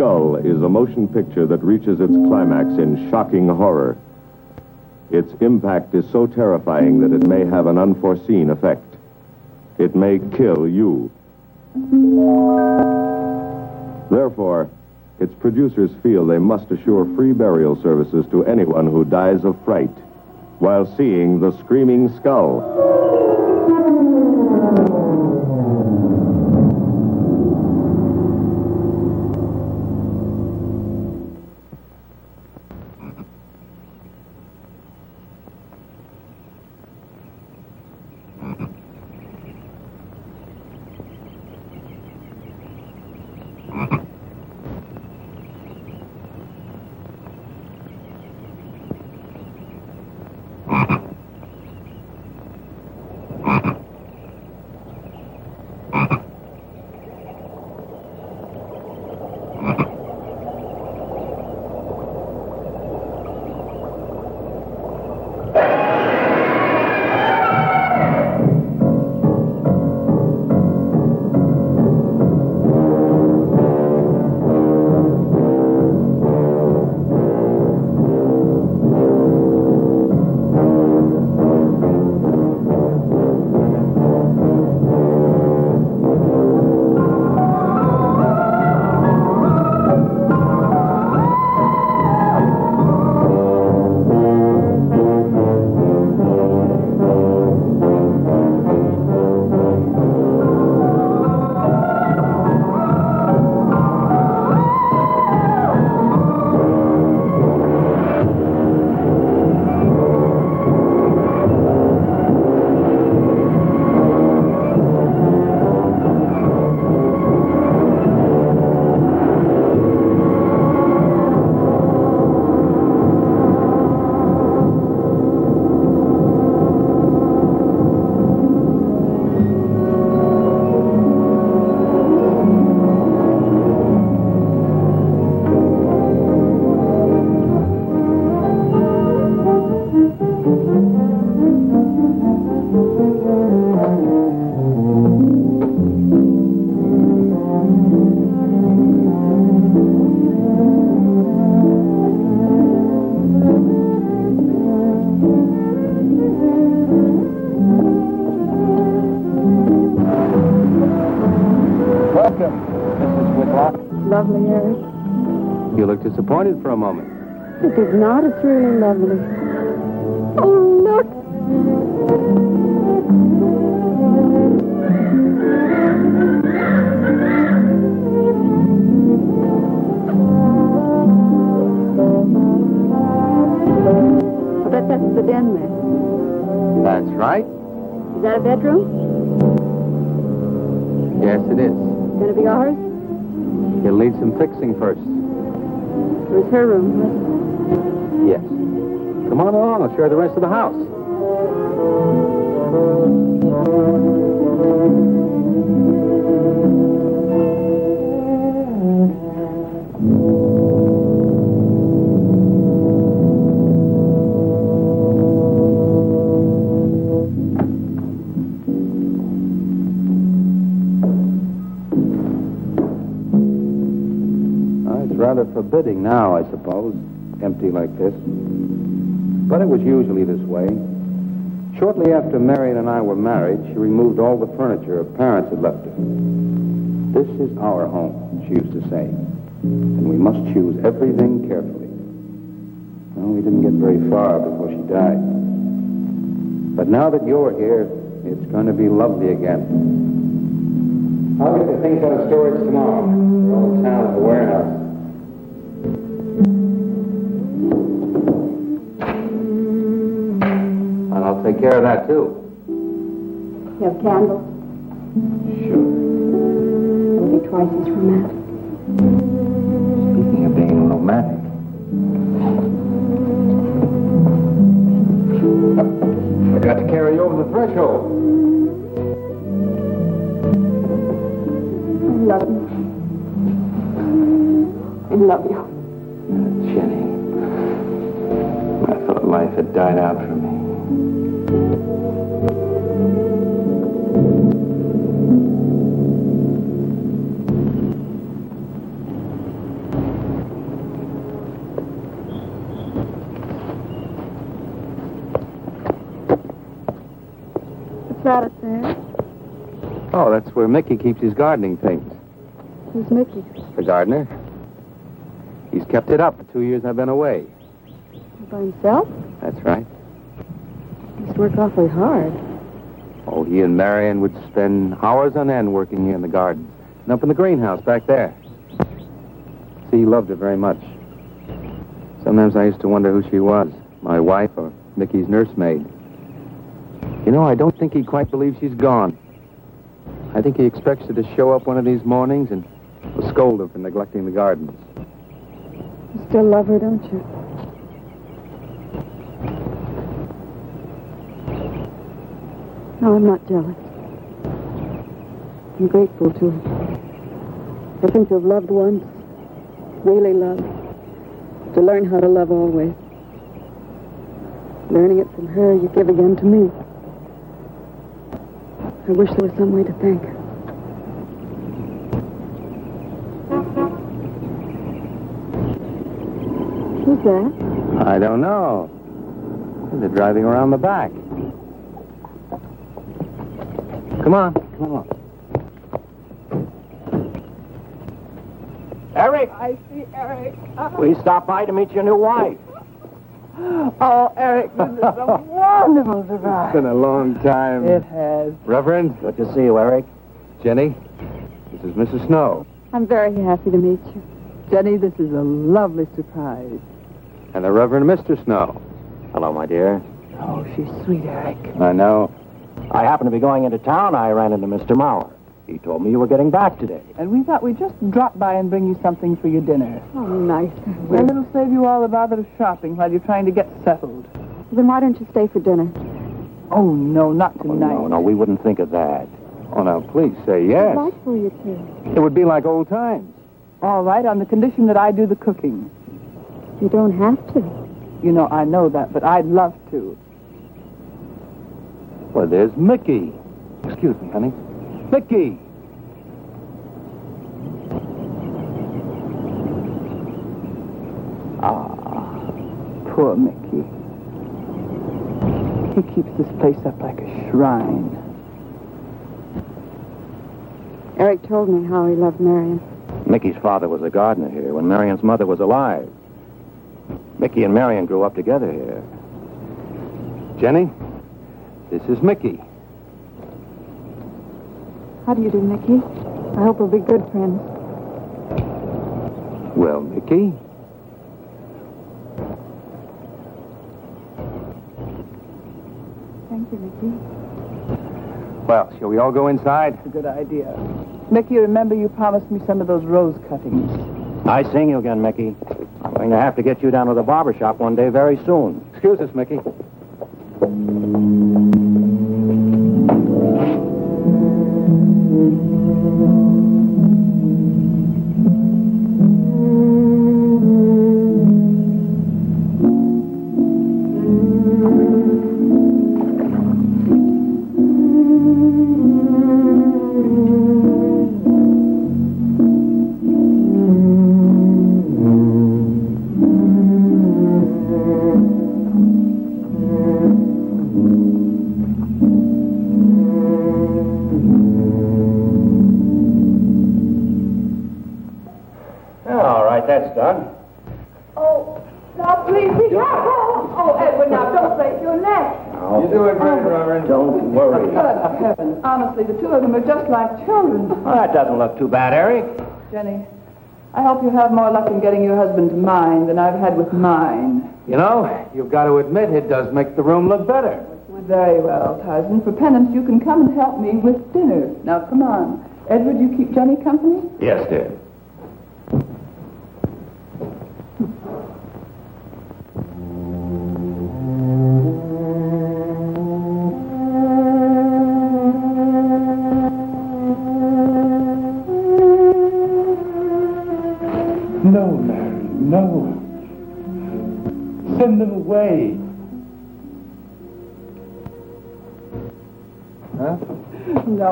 Skull is a motion picture that reaches its climax in shocking horror. Its impact is so terrifying that it may have an unforeseen effect. It may kill you. Therefore, its producers feel they must assure free burial services to anyone who dies of fright while seeing The Screaming Skull. Lovely, Eric. You look disappointed for a moment. It is not. It's really lovely. Oh, look! I bet that's the den there. That's right. Is that a bedroom? Yes, it is. Gonna be ours? You'll need some fixing first. Or is her room? Yes. Come on along. I'll share the rest of the house. Rather forbidding now, I suppose, empty like this. But it was usually this way. Shortly after Marion and I were married, she removed all the furniture her parents had left her. This is our home, she used to say, and we must choose everything carefully. Well, we didn't get very far before she died. But now that you're here, it's going to be lovely again. I'll get the things out of storage tomorrow. They're all in town at the warehouse. And I'll take care of that, too. You have candles? Sure. It'll be twice as romantic. Speaking of being romantic. I got to carry you over the threshold. I love you. I love you. Jenny, I thought life had died out for me. that up there? Oh, that's where Mickey keeps his gardening things. Who's Mickey? The gardener. He's kept it up the 2 years I've been away. By himself? That's right. He used to work awfully hard. Oh, he and Marion would spend hours on end working here in the garden. And up in the greenhouse back there. See, he loved her very much. Sometimes I used to wonder who she was, my wife or Mickey's nursemaid. You know, I don't think he quite believes she's gone. I think he expects her to show up one of these mornings and will scold her for neglecting the gardens. You still love her, don't you? No, I'm not jealous. I'm grateful to her. I think to have loved once, really loved, to learn how to love always. Learning it from her, you give again to me. I wish there was some way to thank her. Who's that? I don't know. They're driving around the back. Come on, come along. Eric! I see Eric. We stopped by to meet your new wife. Oh, Eric, this is a wonderful surprise. It's been a long time. It has. Reverend. Good to see you, Eric. Jenny, this is Mrs. Snow. I'm very happy to meet you. Jenny, this is a lovely surprise. And the Reverend Mr. Snow. Hello, my dear. Oh, she's sweet, Eric. I know. I happened to be going into town. I ran into Mr. Mauer. He told me you were getting back today. And we thought we'd just drop by and bring you something for your dinner. Oh, nice. And it'll save you all the bother of shopping while you're trying to get settled. Then why don't you stay for dinner? Oh, no, not Oh, tonight. no, we wouldn't think of that. Oh, now, please say yes. I'd like for you to. It would be like old times. All right, on the condition that I do the cooking. You don't have to. You know, I know that, but I'd love to. Well, there's Mickey. Excuse me, honey. Mickey! Poor Mickey. He keeps this place up like a shrine. Eric told me how he loved Marion. Mickey's father was a gardener here when Marion's mother was alive. Mickey and Marion grew up together here. Jenny, this is Mickey. How do you do, Mickey? I hope we'll be good friends. Well, Mickey? Thank you, Mickey. Well, shall we all go inside? It's a good idea. Mickey, remember you promised me some of those rose cuttings. Nice seeing you again, Mickey. I'm going to have to get you down to the barber shop one day very soon. Excuse us, Mickey. All right, that's done. Oh, now please be careful. Oh, Edward, now don't break your neck. You do it great, Reverend. Don't worry. Good heavens. Honestly, the two of them are just like children. Well, that doesn't look too bad, Eric. Jenny, I hope you have more luck in getting your husband to mine than I've had with mine. You know, you've got to admit it does make the room look better. Very well, Tarzan. For penance, you can come and help me with dinner. Now, come on. Edward, you keep Jenny company? Yes, dear. No, Mary, no. Send them away. Huh? No.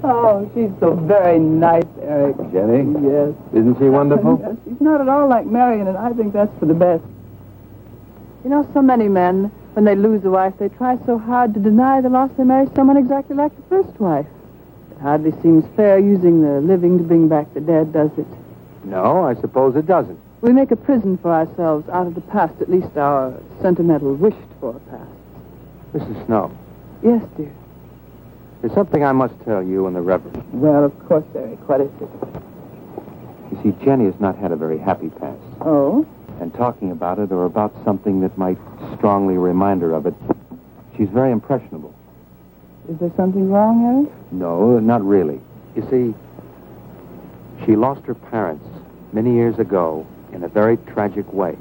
Oh, she's so very nice, Eric. Jenny? Yes. Isn't she wonderful? Yes, she's not at all like Marion, and I think that's for the best. You know, so many men When they lose a wife, they try so hard to deny the loss they marry someone exactly like the first wife. It hardly seems fair using the living to bring back the dead, does it? No, I suppose it doesn't. We make a prison for ourselves out of the past, at least our sentimental, wished-for past. Mrs. Snow, Yes, dear. there's something I must tell you and the Reverend. Well, of course, Eric. What is it? You see, Jenny has not had a very happy past. Oh? And talking about it or about something that might strongly remind her of it, she's very impressionable. Is there something wrong, Eric? No, not really. You see, she lost her parents many years ago in a very tragic way.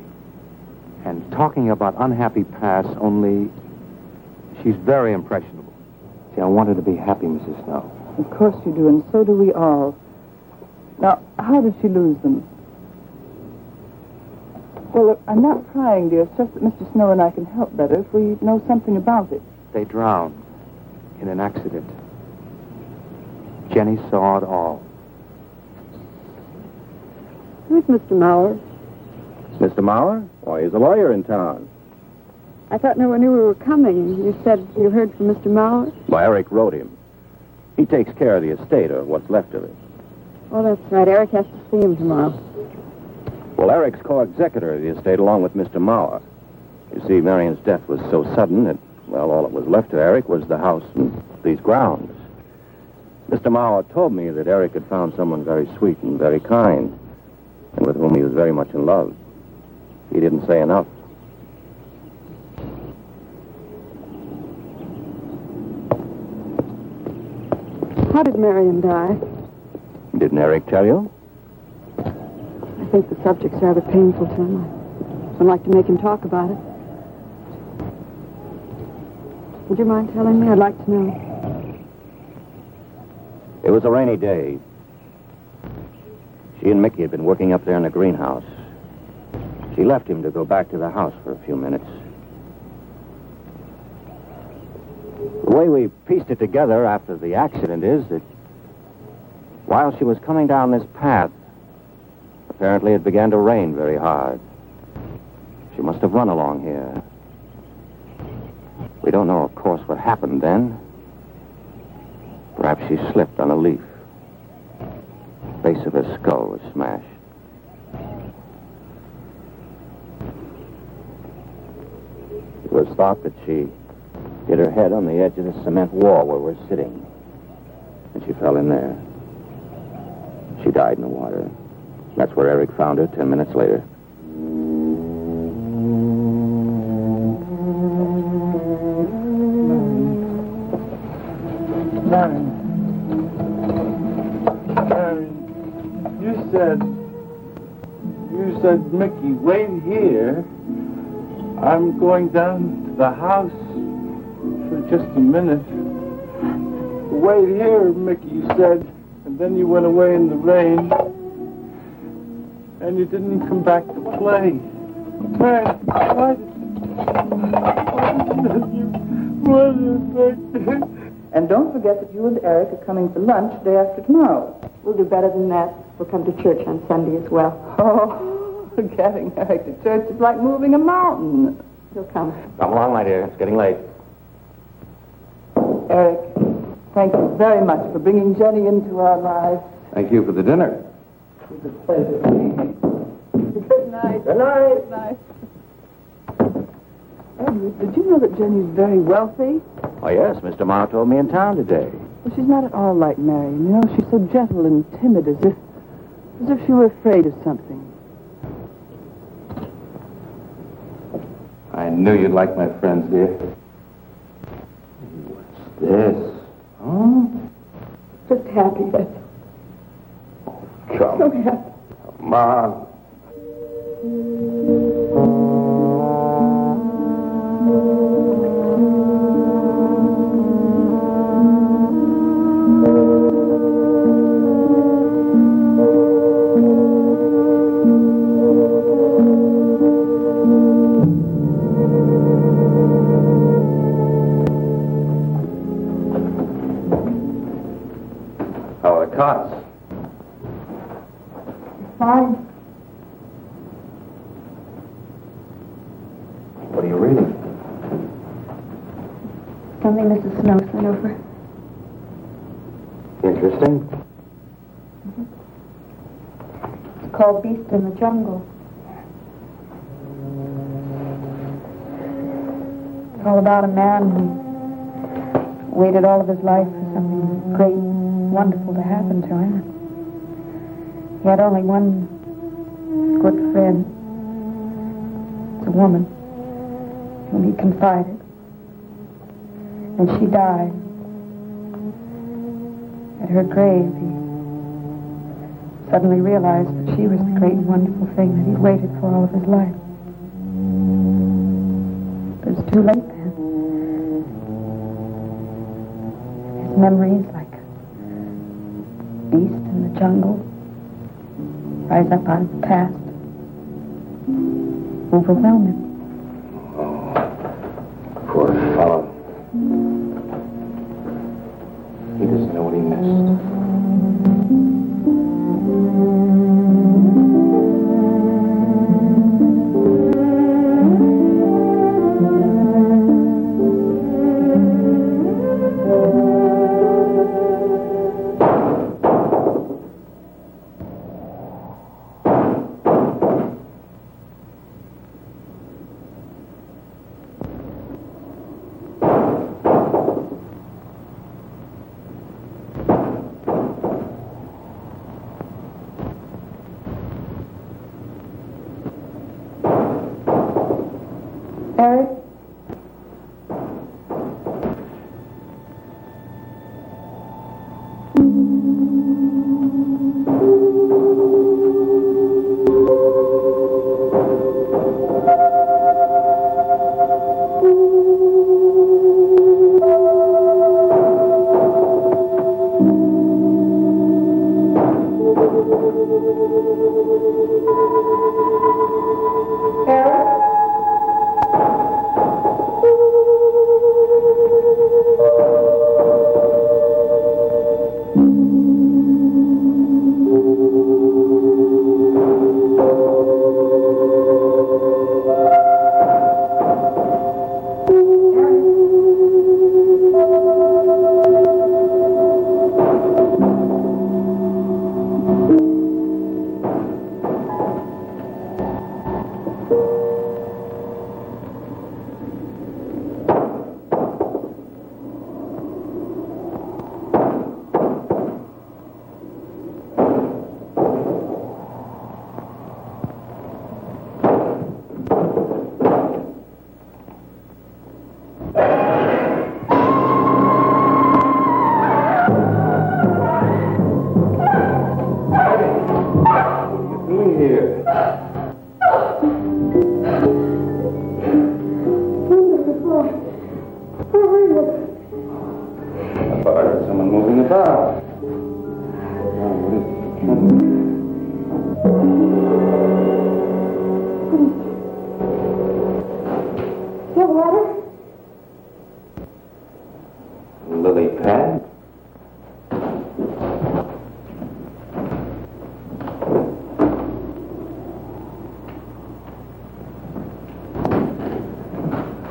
And talking about unhappy past only, she's very impressionable. See, I want her to be happy, Mrs. Snow. Of course you do, and so do we all. Now, how did she lose them? Well, look, I'm not prying, dear. It's just that Mr. Snow and I can help better if we know something about it. They drowned in an accident. Jenny saw it all. Who's Mr. Mauer? Mr. Mauer? Why, he's a lawyer in town. I thought no one knew we were coming. You said you heard from Mr. Mauer? Well, Eric wrote him. He takes care of the estate, or what's left of it. Oh, that's right. Eric has to see him tomorrow. Well, Eric's co-executor of the estate along with Mr. Mauer. You see, Marion's death was so sudden that, well, all that was left to Eric was the house and these grounds. Mr. Mauer told me that Eric had found someone very sweet and very kind, and with whom he was very much in love. He didn't say enough. How did Marion die? Didn't Eric tell you? I think the subject's rather painful to him. I don't like to make him talk about it. Would you mind telling me? I'd like to know. It was a rainy day. She and Mickey had been working up there in the greenhouse. She left him to go back to the house for a few minutes. The way we pieced it together after the accident is that while she was coming down this path, apparently it began to rain very hard. She must have run along here. We don't know, of course, what happened then. Perhaps she slipped on a leaf. The base of her skull was smashed. It was thought that she hit her head on the edge of the cement wall where we're sitting. And she fell in there. She died in the water. That's where Eric found her 10 minutes later. Marion, you said, Mickey, wait here. I'm going down to the house for just a minute. Wait here, Mickey, you said. And then you went away in the rain. And you didn't come back to play. Man, why did you... And don't forget that you and Eric are coming for lunch day after tomorrow. We'll do better than that. We'll come to church on Sunday as well. Oh, getting Eric to church is like moving a mountain. He'll come. Come along, my dear. It's getting late. Eric, thank you very much for bringing Jenny into our lives. Thank you for the dinner. It was a pleasure. Good night. Good night. Good night. Edward, did you know that Jenny's very wealthy? Oh, yes. Mr. Mauer told me in town today. Well, she's not at all like Marion. You know, she's so gentle and timid, as if she were afraid of something. I knew you'd like my friends, dear. What's this? Huh? Just happy, that's all. So happy. Come on. How are the cots? Fine. What are you reading? something Mrs. Snow sent over. Interesting. It's called Beast in the Jungle. It's all about a man who waited all of his life for something great, wonderful to happen to him. He had only one good friend. It's a woman whom he confided. And she died. At her grave, he suddenly realized that she was the great and wonderful thing that he'd waited for all of his life. But it's too late then. His memories, like a beast in the jungle, rise up out of the past, overwhelm him. Oh, poor fellow. He doesn't know what he missed. Eric?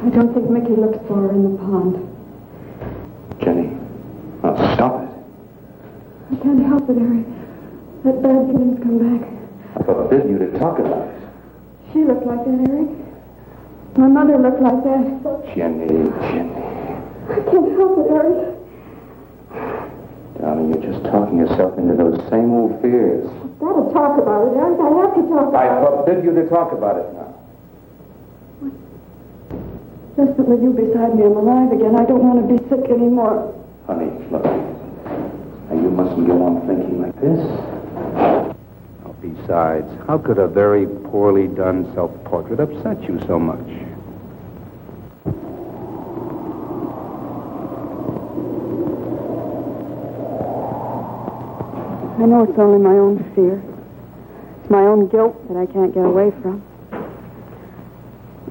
I don't think Mickey looks for her in the pond. Jenny, now stop it. I can't help it, Eric. That bad feeling's come back. I forbid you to talk about it. She looked like that, Eric. My mother looked like that. Jenny. I can't help it, Eric. Darling, you're just talking yourself into those same old fears. I've got to talk about it, Eric. I have to talk about it. I forbid you to talk about it now. Just that with you beside me, I'm alive again. I don't want to be sick anymore. Honey, look. Now, you mustn't go on thinking like this. Oh, besides, how could a very poorly done self-portrait upset you so much? I know it's only my own fear. It's my own guilt that I can't get away from.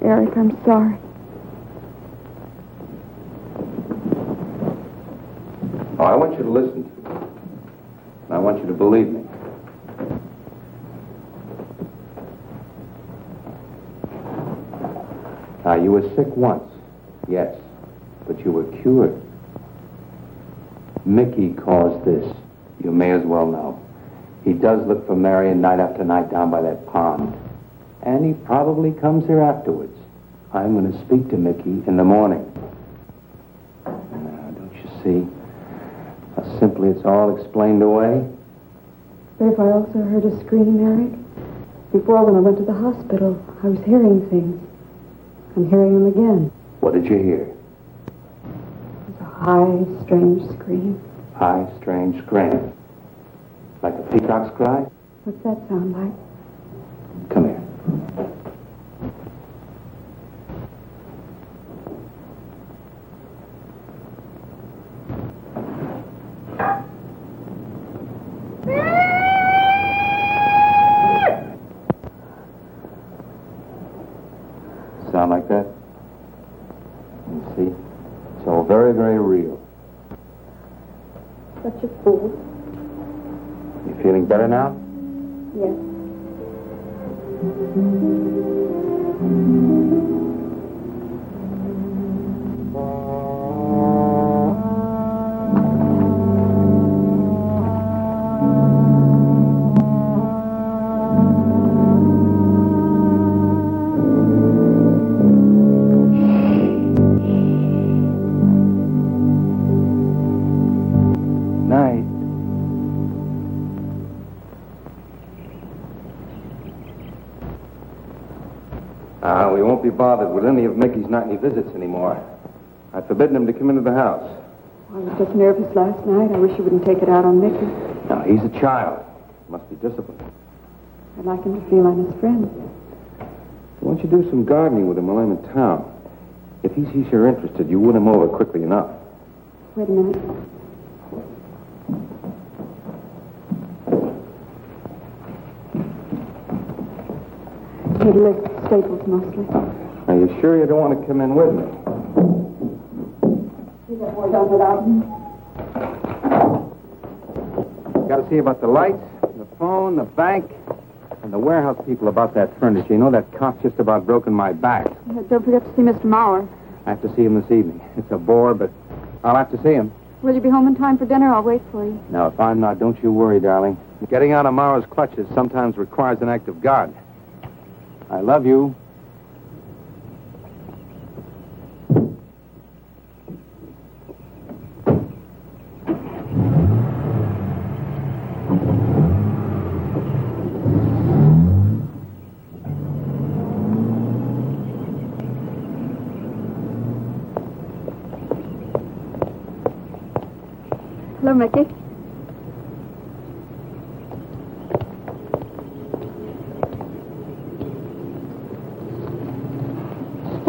Eric, I'm sorry. Oh, I want you to listen to me. And I want you to believe me. Now, you were sick once, yes. but you were cured. Mickey caused this. You may as well know. He does look for Marion night after night down by that pond. And he probably comes here afterwards. I'm going to speak to Mickey in the morning. Now, don't you see how simply it's all explained away? But if I also heard a scream, Eric? Before, when I went to the hospital, I was hearing things. I'm hearing them again. What did you hear? It was a high, strange scream. High, strange scream. Like a peacock's cry? What's that sound like? Come here. Sound like that? You see? It's all very, very real. Such a fool. You feeling better now? Yes. Night. We won't be bothered with any of Mickey's nightly visits anymore. I've forbidden him to come into the house. I was just nervous last night. I wish you wouldn't take it out on Mickey. Now, he's a child. Must be disciplined. I'd like him to feel I'm his friend. Why don't you do some gardening with him while I'm in town? If he sees you're interested, you win him over quickly enough. Wait a minute. He lives at Staples mostly. Are you sure you don't want to come in with me? You get more done without him. Got to see about the lights, the phone, the bank, and the warehouse people about that furniture. You know, that cop's just about broken my back. Don't forget to see Mr. Maurer. I have to see him this evening. It's a bore, but I'll have to see him. Will you be home in time for dinner? I'll wait for you. Now, if I'm not, don't you worry, darling. Getting out of Mauer's clutches sometimes requires an act of God. I love you. Hello, Mickey.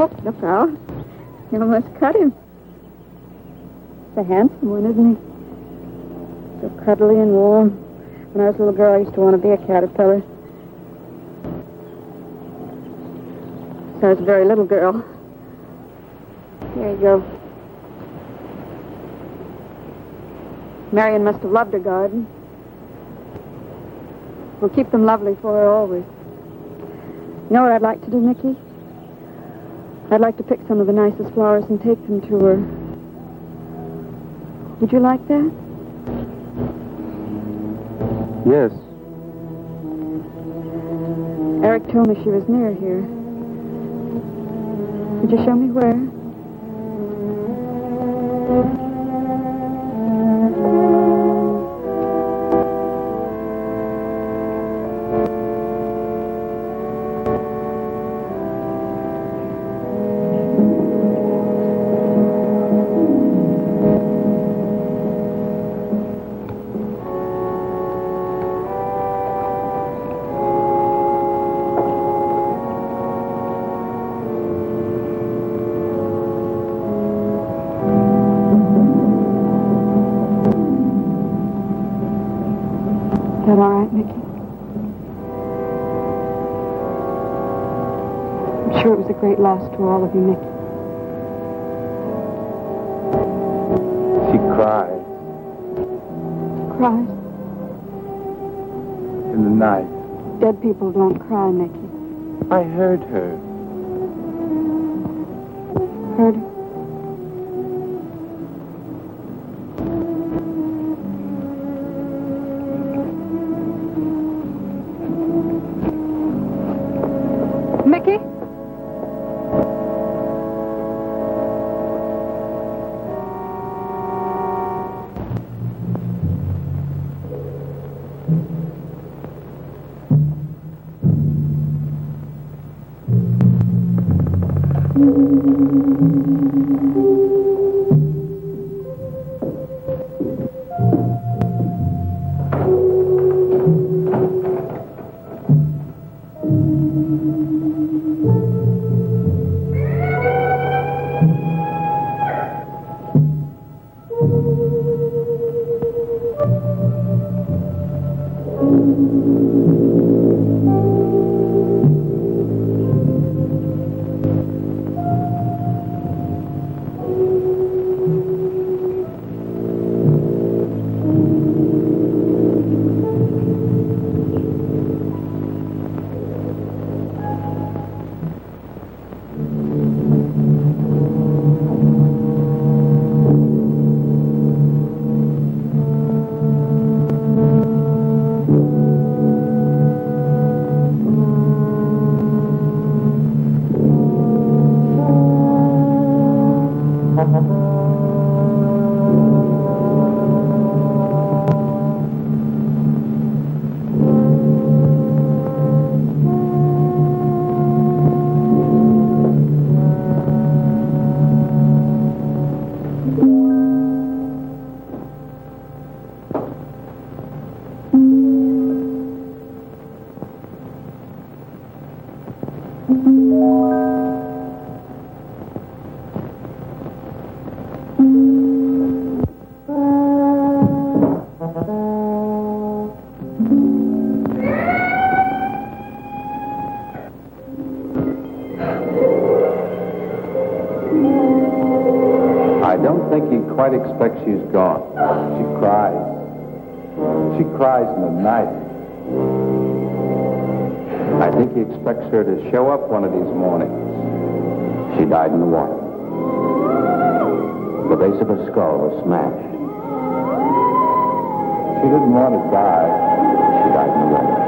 Oh, look out. You almost cut him. He's a handsome one, isn't he? So cuddly and warm. When I was a little girl, I used to want to be a caterpillar. So I was a very little girl. Here you go. Marion must have loved her garden. We'll keep them lovely for her always. You know what I'd like to do, Mickey? I'd like to pick some of the nicest flowers and take them to her. Would you like that? Yes. Eric told me she was near here. Could you show me where? Is that all right, Mickey? I'm sure it was a great loss to all of you, Mickey. She cried Cries? in the night. Dead people don't cry, Mickey. I heard her. Heard her? I don't think he quite expects she's gone. She cries. She cries in the night. I think he expects her to show up one of these mornings. She died in the water. The base of her skull was smashed. She didn't want to die. She died in the water.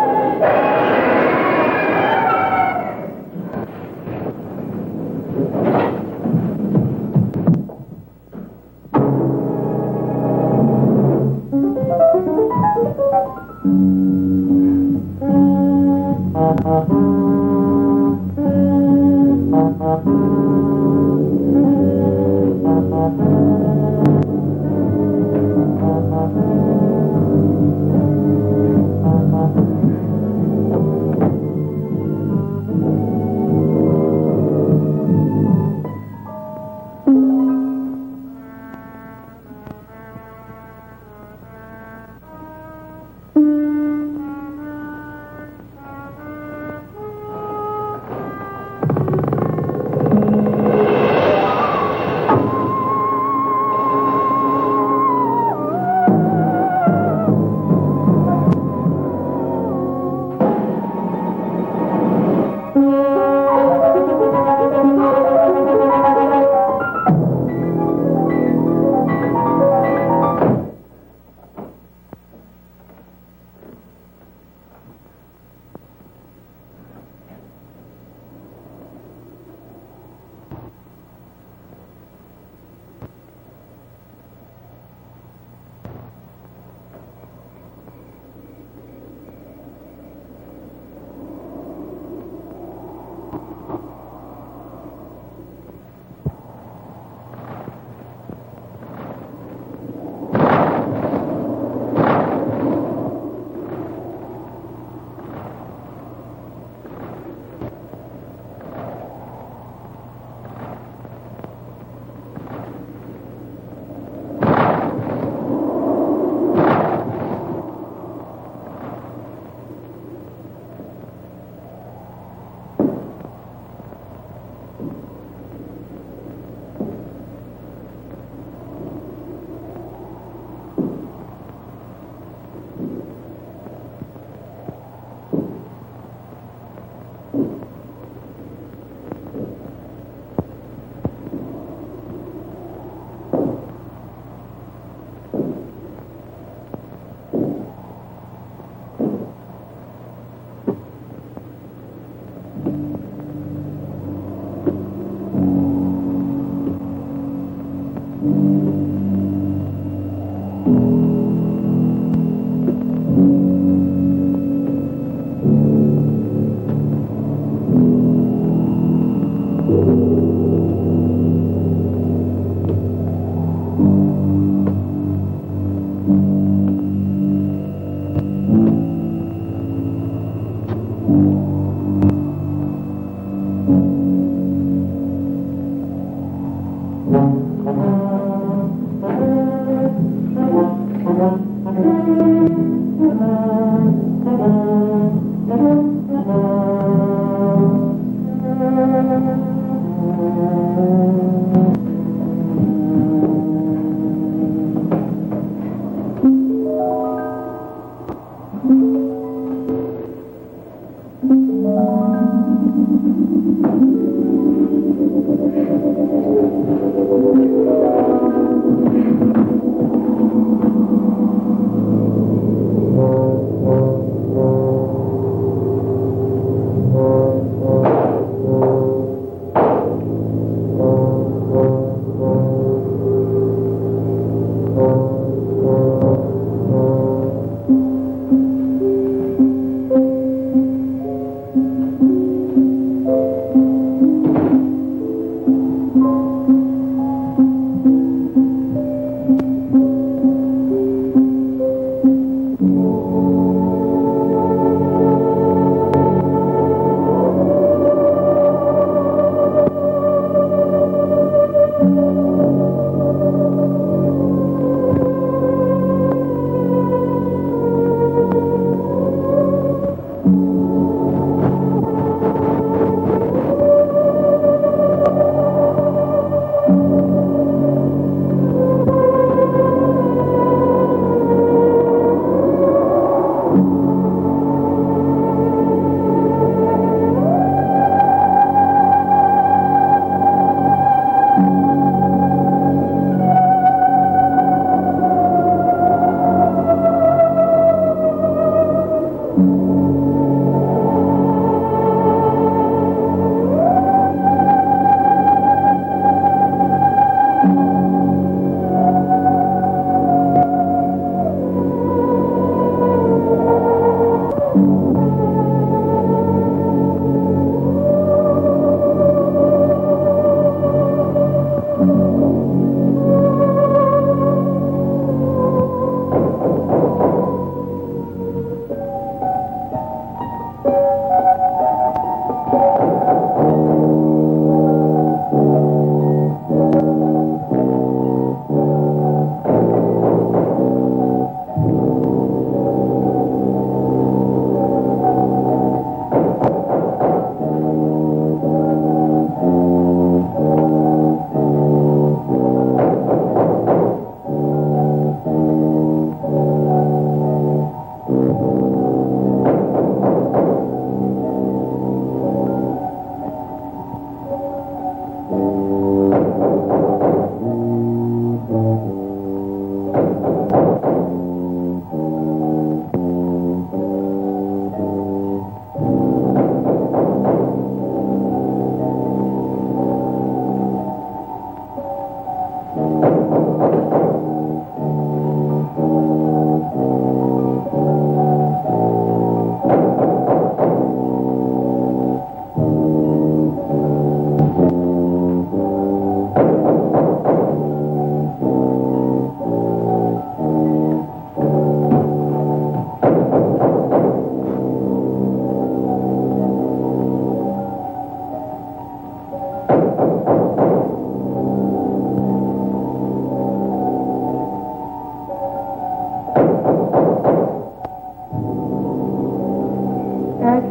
Eric?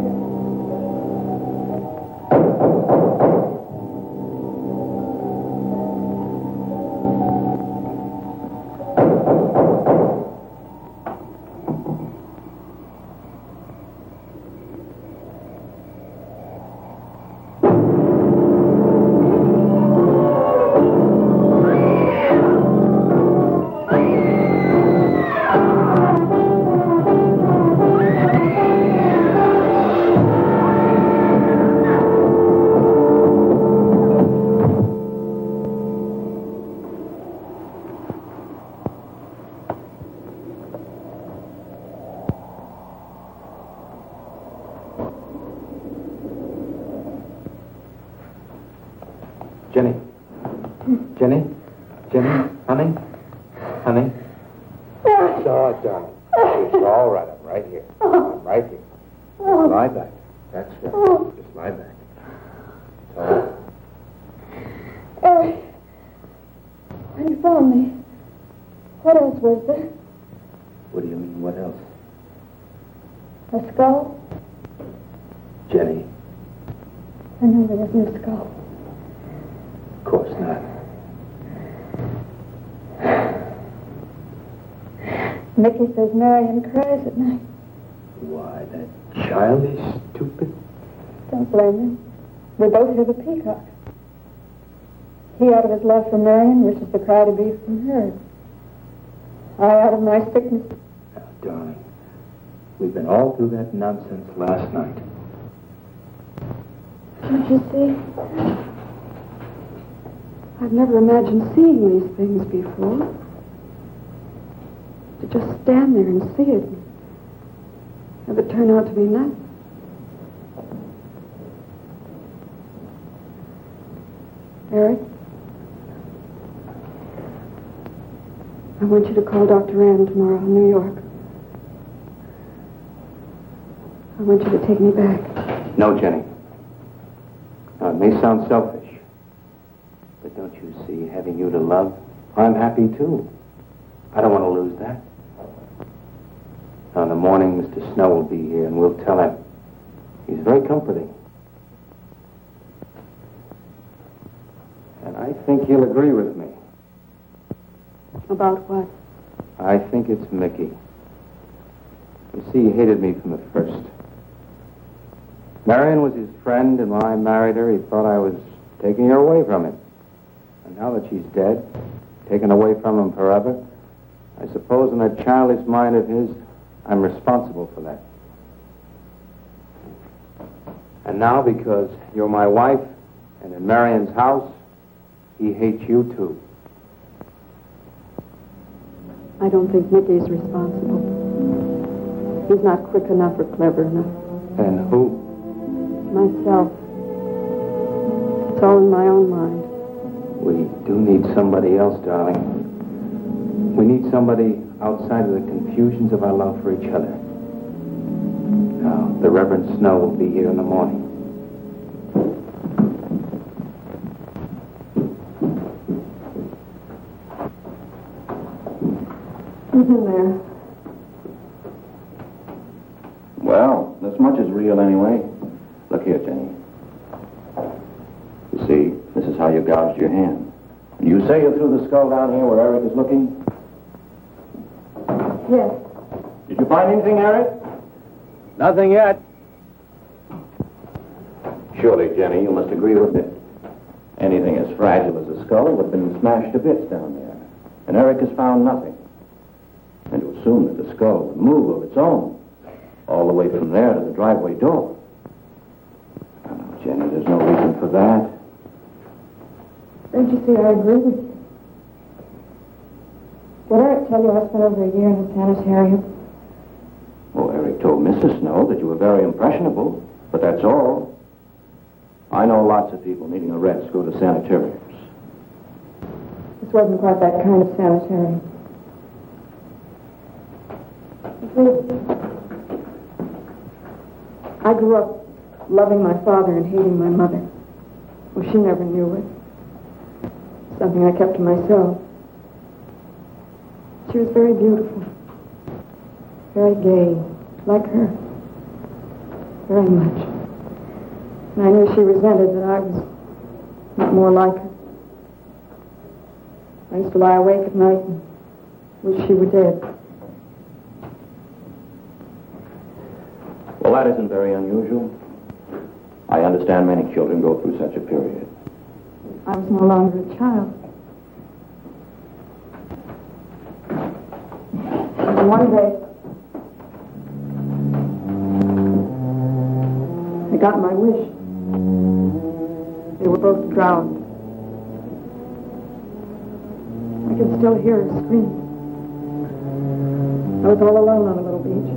Jenny? Jenny? Jenny? Honey? Honey? It's all right, darling. It's all right. I'm right here. I'm right here. Just lie back. That's right. Just lie back. It's all right. Eric, when you found me, what else was there? What do you mean, what else? A skull? Jenny? I know there wasn't a skull. Of course not. Mickey says Marion cries at night. Why, that child is stupid. Don't blame him. We both hear the peacock. He out of his love for Marion wishes the cry to be from her. I out of my sickness. Now, darling, we've been all through that nonsense last night. Don't you see? I've never imagined seeing these things before. To just stand there and see it. Have it turn out to be nothing. Eric? I want you to call Dr. Ann tomorrow in New York. I want you to take me back. No, Jenny. Now, it may sound selfish, but don't you see, having you to love, I'm happy too. I don't want to lose that. Now, in the morning, Mr. Snow will be here, and we'll tell him. He's very comforting. And I think he'll agree with me. About what? I think it's Mickey. You see, he hated me from the first. Marion was his friend, and when I married her, he thought I was taking her away from him. And now that she's dead, taken away from him forever, I suppose in that childish mind of his, I'm responsible for that. And now, because you're my wife, and in Marion's house, he hates you too. I don't think Mickey's responsible. He's not quick enough or clever enough. And who? Myself. It's all in my own mind. We do need somebody else, darling. We need somebody outside of the confusions of our love for each other. Now, the Reverend Snow will be here in the morning. Who's in there? Well, this much is real anyway. Look here, Jenny. You see, this is how you gouged your hand. And you say you threw the skull down here where Eric is looking? Yes. Did you find anything, Eric? Nothing yet. Surely, Jenny, you must agree with it. Anything as fragile as a skull would have been smashed to bits down there. And Eric has found nothing. And to assume that the skull would move of its own, all the way from there to the driveway door. Oh, no, Jenny, there's no reason for that. Don't you see I agree with you? Did Eric tell you I spent over a year in the sanitarium? Well, Eric told Mrs. Snow that you were very impressionable, but that's all. I know lots of people needing a rest go to sanitariums. This wasn't quite that kind of sanitarium. I grew up loving my father and hating my mother. Well, she never knew it. Something I kept to myself. She was very beautiful. Very gay, like her. very much. And I knew she resented that I was not more like her. I used to lie awake at night and wish she were dead. Well, that isn't very unusual. I understand many children go through such a period. I was no longer a child. And one day, I got my wish. They were both drowned. I could still hear her scream. I was all alone on a little beach.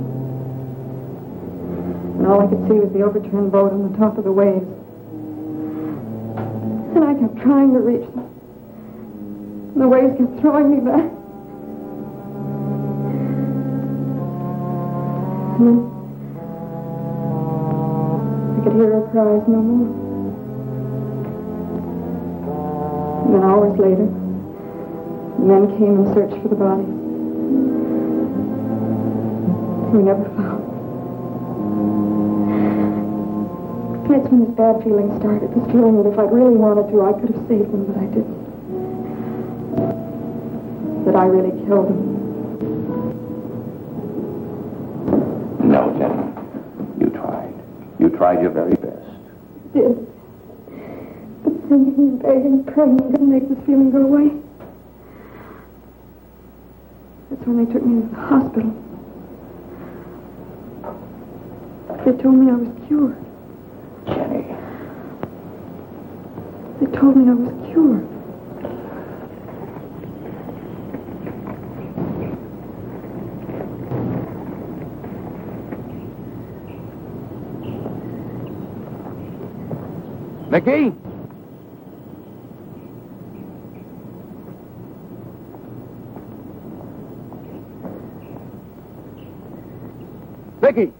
And all I could see was the overturned boat on the top of the waves. And I kept trying to reach them. And the waves kept throwing me back. And then I could hear her cries no more. And then hours later, the men came and searched for the bodies. We never found. That's when this bad feeling started. This feeling that if I'd really wanted to, I could have saved them, but I didn't. That I really killed them. No, Jenny. You tried. You tried your very best. I did. But singing and begging and praying couldn't make this feeling go away. That's when they took me to the hospital. They told me I was cured. Jenny. They told me I was cured. Mickey? Mickey!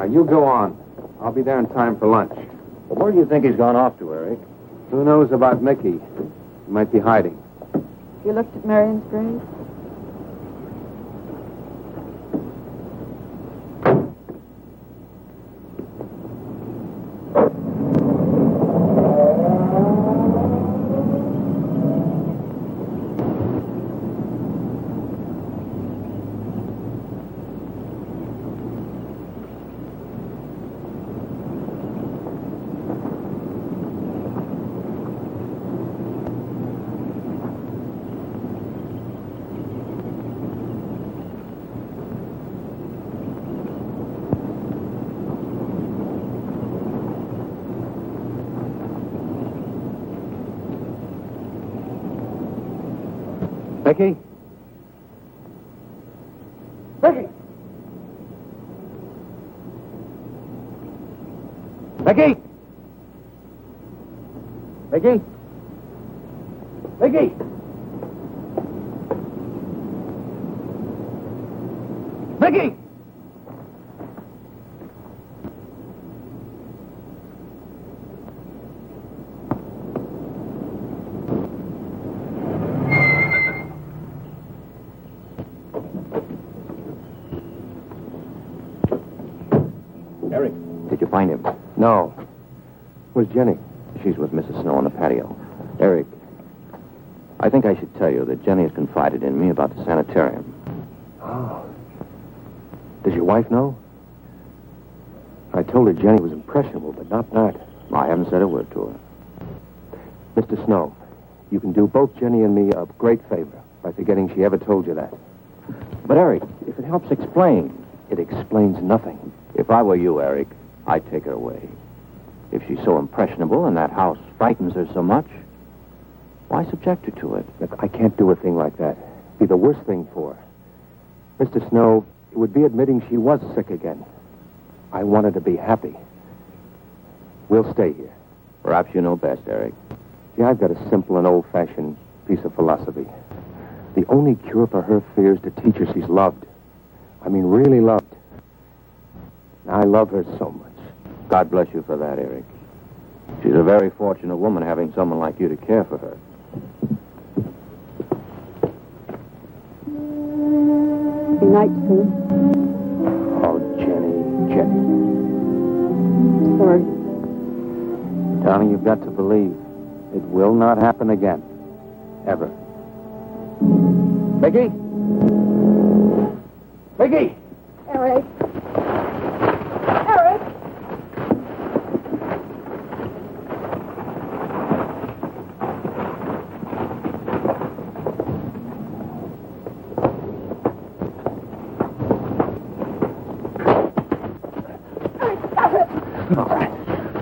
You go on. I'll be there in time for lunch. Well, where do you think he's gone off to, Eric? Who knows about Mickey? He might be hiding. You looked at Marion's grave? Mickey? Mickey! Mickey! Mickey? Mickey! Mickey! Eric, did you find him? No. Where's Jenny? She's with Mrs. Snow on the patio. Eric, I think I should tell you that Jenny has confided in me about the sanitarium. Oh. Does your wife know? I told her Jenny was impressionable, but not that. I haven't said a word to her. Mr. Snow, you can do both Jenny and me a great favor by forgetting she ever told you that. But, Eric, if it helps explain... It explains nothing. If I were you, Eric, I'd take her away. If she's so impressionable and that house frightens her so much, why subject her to it? Look, I can't do a thing like that. It'd be the worst thing for her. Mr. Snow, it would be admitting she was sick again. I want her to be happy. We'll stay here. Perhaps you know best, Eric. See, I've got a simple and old-fashioned piece of philosophy. The only cure for her fear is to teach her she's loved. I mean, really loved. And I love her so much. God bless you for that, Eric. She's a very fortunate woman having someone like you to care for her. be night soon. Oh, Jenny. Sorry. Darling, you've got to believe it will not happen again. Ever. Mickey? Mickey! Eric. Eric!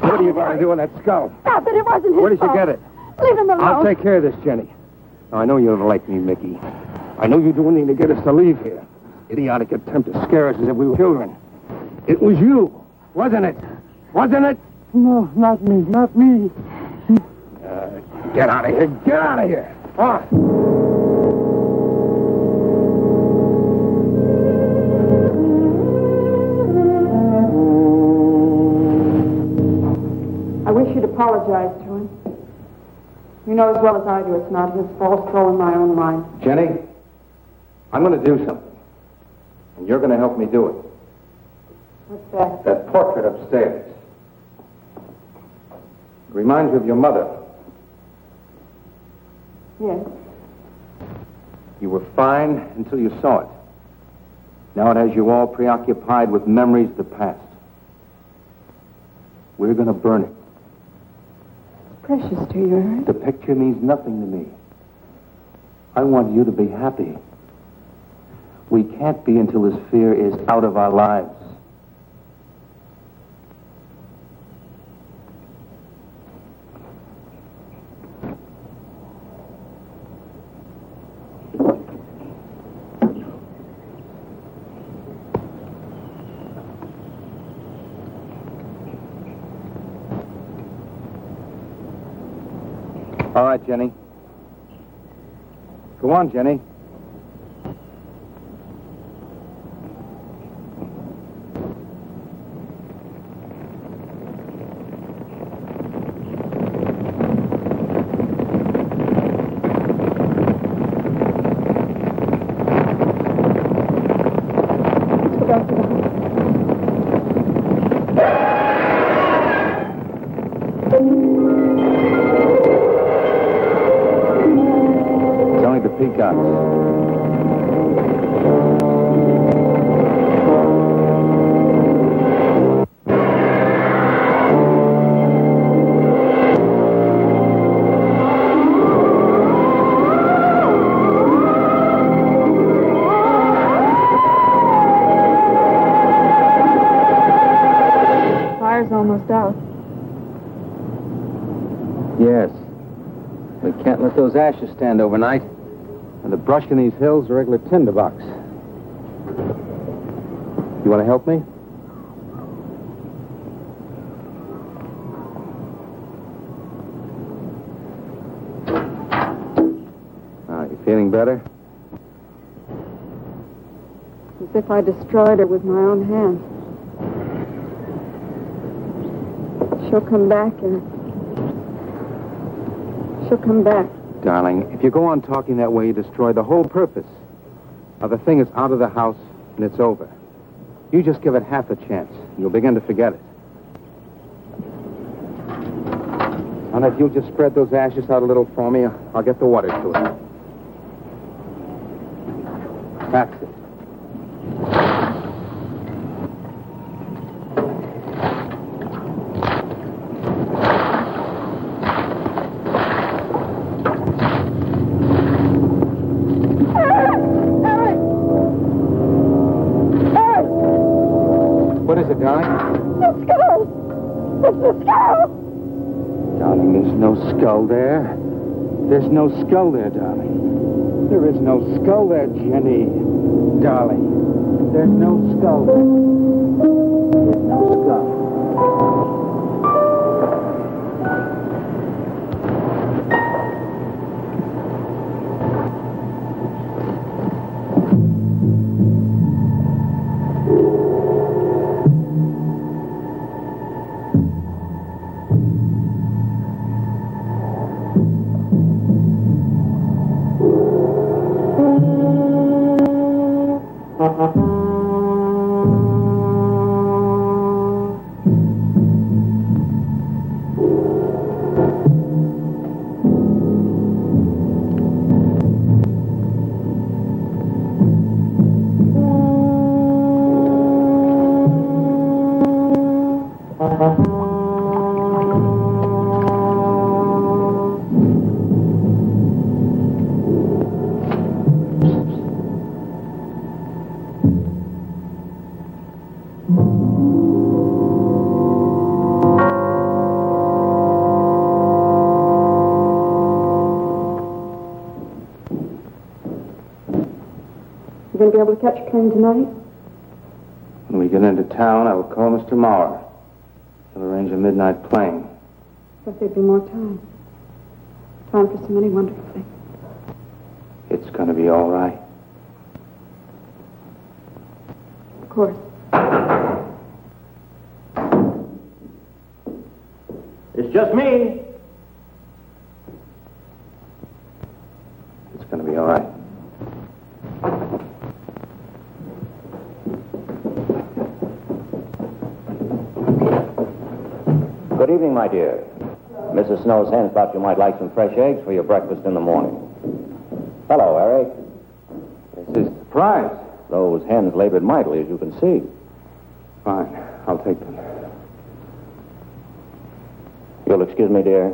What are you going to do with that skull? Stop it, it wasn't his Where did you fault. get it? Leave him alone. I'll take care of this, Jenny. Now, I know you don't like me, Mickey. I know you do anything to get us to leave here. Idiotic attempt to scare us as if we were children. It was you, wasn't it? Wasn't it? No, not me, not me. Get out of here. Get out of here. On. I wish you'd apologize to him. You know as well as I do it's not his fault, it's all in my own mind. Jenny, I'm going to do something. And you're going to help me do it. What's that? That portrait upstairs. It reminds you of your mother. Yes. You were fine until you saw it. Now it has you all preoccupied with memories of the past. We're going to burn it. It's precious to you, Eric. The picture means nothing to me. I want you to be happy. We can't be until this fear is out of our lives. All right, Jenny. Go on, Jenny. Let's go back to the house. It's only the peacocks. Fire's almost out. Yes. We can't let those ashes stand overnight. And the brush in these hills is a regular tinderbox. You want to help me? You feeling better? As if I destroyed her with my own hands. She'll come back, Eric. She'll come back. Darling, if you go on talking that way, you destroy the whole purpose. Now, the thing is out of the house, and it's over. You just give it half a chance, and you'll begin to forget it. And if you'll just spread those ashes out a little for me, I'll get the water to it. That's it. What is it, darling? The skull! It's the skull! Darling, there's no skull there. There's no skull there, darling. There is no skull there, Jenny. Darling, there's no skull there. There's no skull. going to be able to catch a plane tonight? When we get into town, I will call Mr. Maurer. He'll arrange a midnight plane. But there'd be more time. Time for so many wonderful things. It's going to be all right. Of course. It's just me. It's going to be all right. Good evening, my dear. Mrs. Snow's hens thought you might like some fresh eggs for your breakfast in the morning. Hello, Eric. This is a surprise. Those hens labored mightily, as you can see. Fine. I'll take them. You'll excuse me, dear.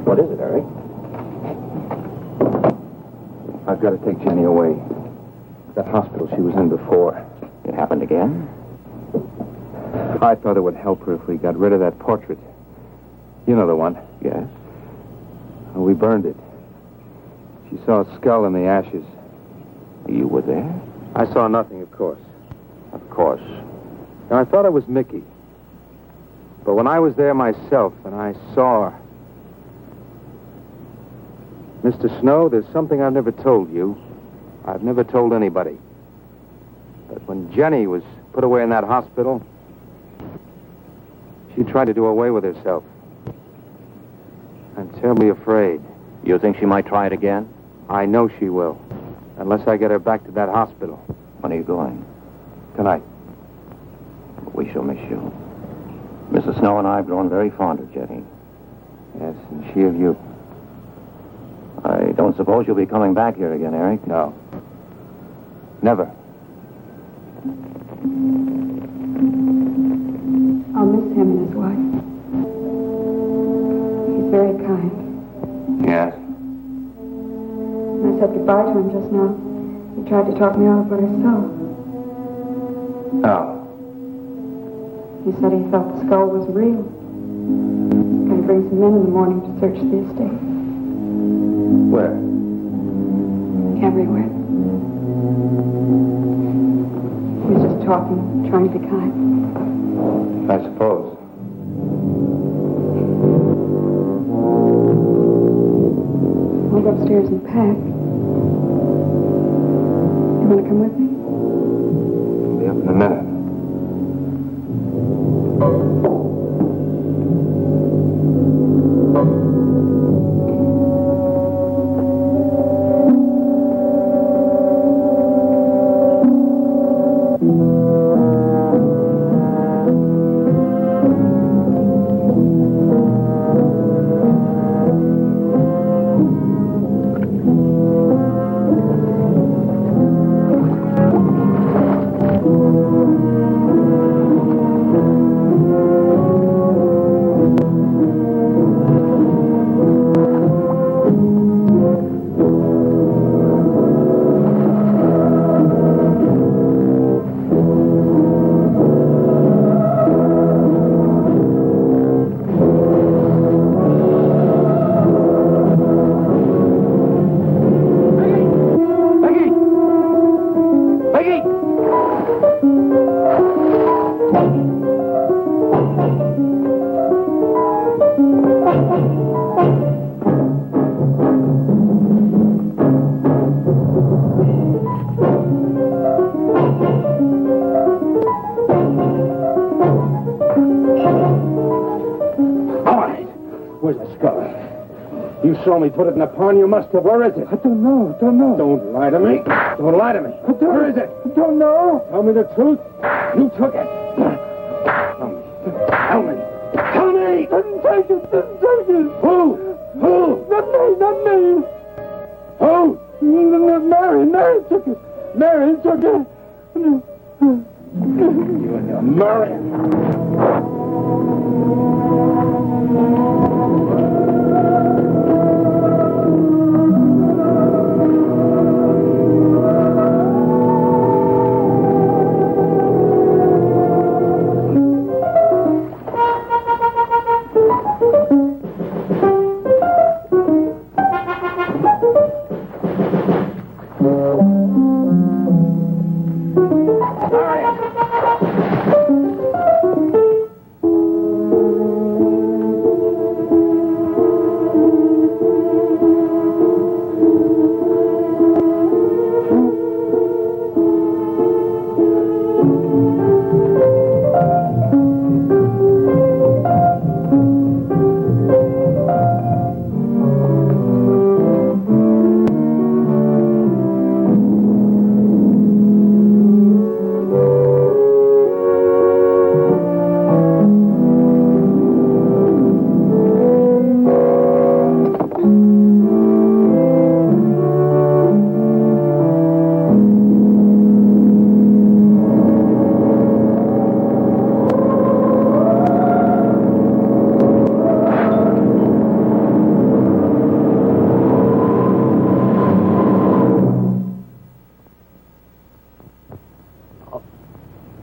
What is it, Eric? I've got to take Jenny away. That hospital she was in before. It happened again? I thought it would help her if we got rid of that portrait. You know the one. Yes. Well, we burned it. She saw a skull in the ashes. You were there? I saw nothing, of course. Of course. Now, I thought it was Mickey. But when I was there myself and I saw her... Mr. Snow, there's something I've never told you. I've never told anybody. But when Jenny was put away in that hospital, she tried to do away with herself. I'm terribly afraid. You think she might try it again? I know she will. Unless I get her back to that hospital. When are you going? Tonight. We shall miss you. Mrs. Snow and I have grown very fond of Jenny. Yes, and she of you. I don't suppose you'll be coming back here again, Eric? No. Never. I'll miss him and his wife. He's very kind. Yes. When I said goodbye to him just now, he tried to talk me out of what I saw. Oh. He said he felt the skull was real. He's going to bring some men in the morning to search the estate. Where? Everywhere. He was just talking, trying to be kind. I suppose. I'll go upstairs and pack. You want to come with me? I'll be up in a minute. You saw me put it in the pond. You must have. Where is it? I don't know. Don't lie to me. Don't lie to me. Where is it? I don't know. Tell me the truth. You took it. Tell me. Tell me. Didn't take it. Who? Not me. Who? Mary took it. Mary took it. You and your Mary.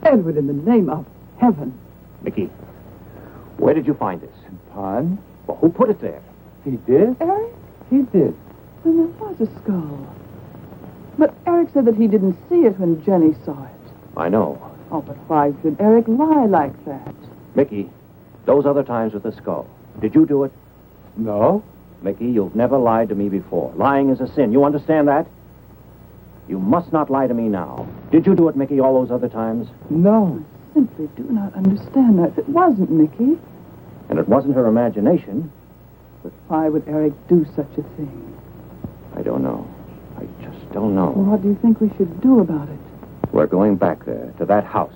Edward, in the name of heaven. Mickey, where did you find this? Pond? Well, who put it there? He did? Eric? He did. Then there was a skull. But Eric said that he didn't see it when Jenny saw it. I know. Oh, but why should Eric lie like that? Mickey, those other times with the skull, did you do it? No. Mickey, you've never lied to me before. Lying is a sin. You understand that? You must not lie to me now. Did you do it, Mickey, all those other times? No. I simply do not understand that. If it wasn't Mickey, And it wasn't her imagination. but why would Eric do such a thing? I don't know. I just don't know. Well, what do you think we should do about it? We're going back there, to that house.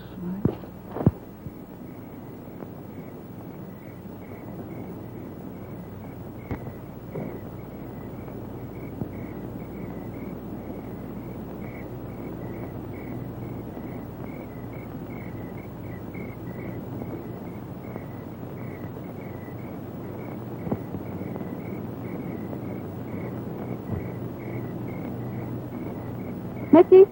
Mickey?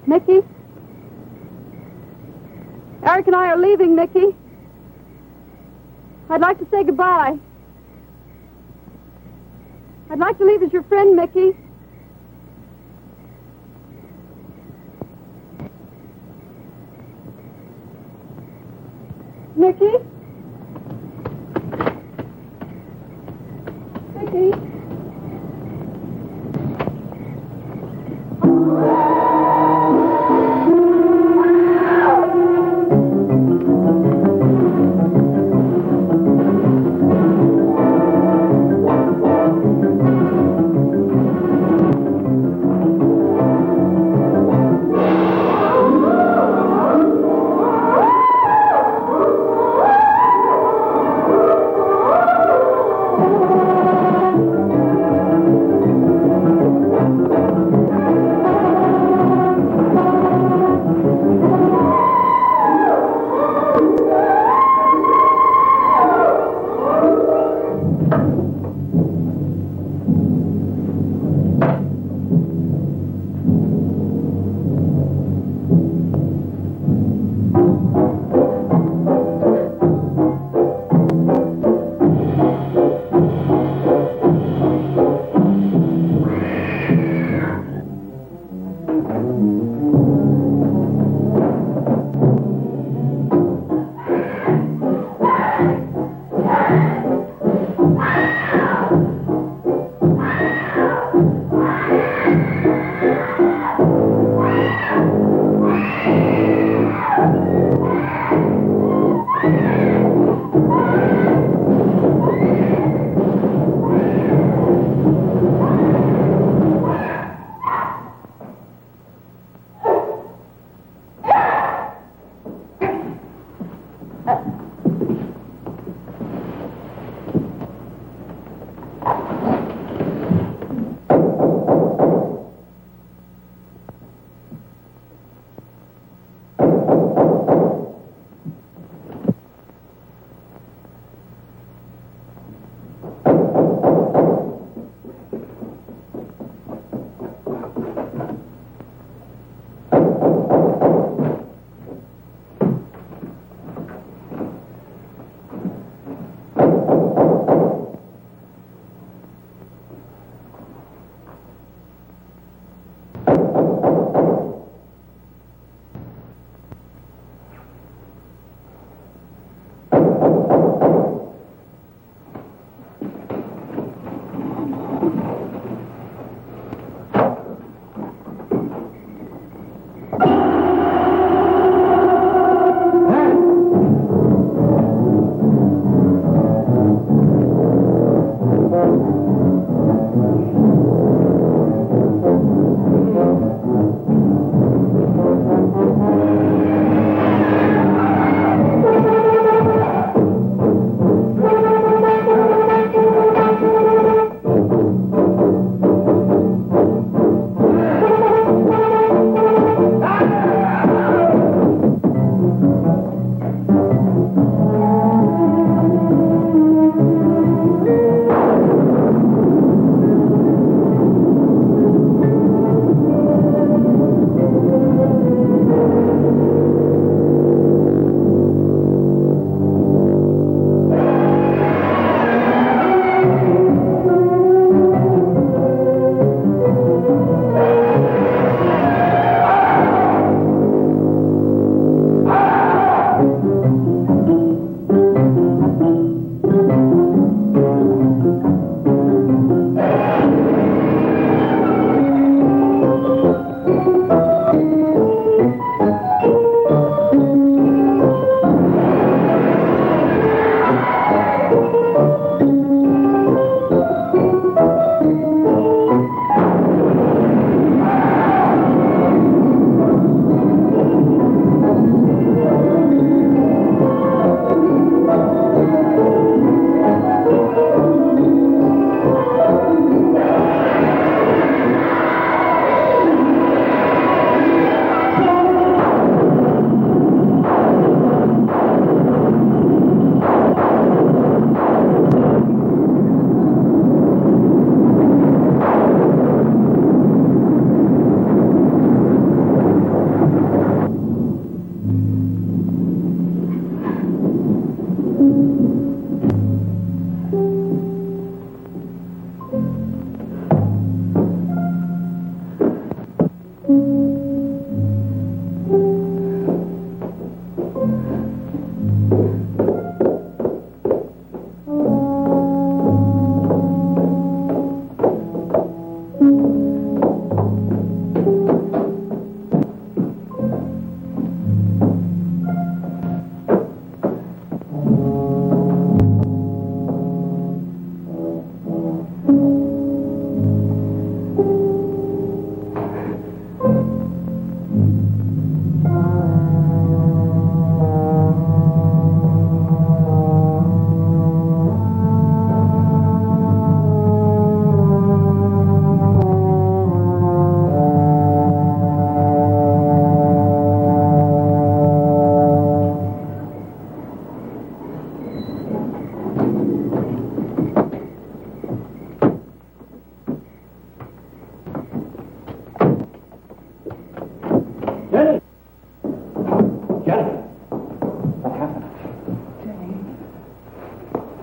Mickey? Eric and I are leaving, Mickey. I'd like to say goodbye. I'd like to leave as your friend, Mickey. Mickey? Mickey?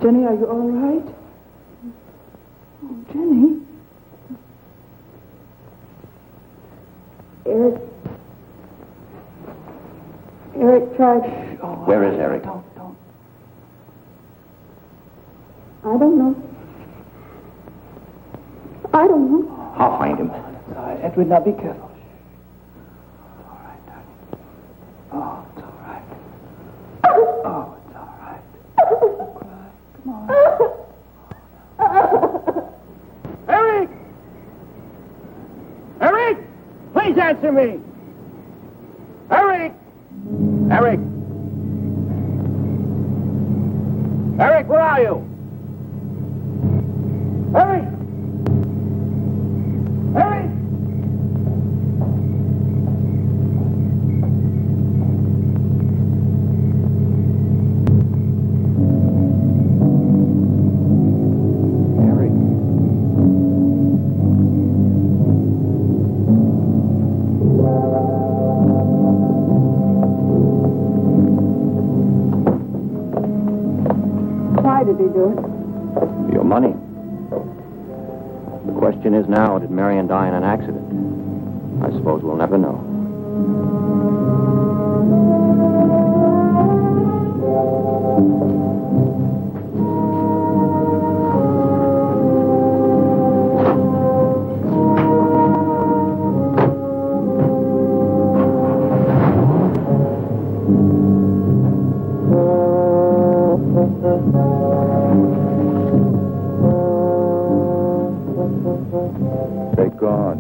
Jenny, are you all right? Oh, Jenny. Eric tried. Where is Eric? Don't. I don't know. I'll find him. It's all right. Edward, now be careful. It's all right, darling. Oh, it's all right. Oh, it's all right. Don't cry. Come on. Eric! Eric! Please answer me! Eric! Eric! Eric, where are you? Eric! Eric! Eric. Why did he do it? Your money. The question is now, did Marion die in an accident? I suppose we'll never know. They're gone.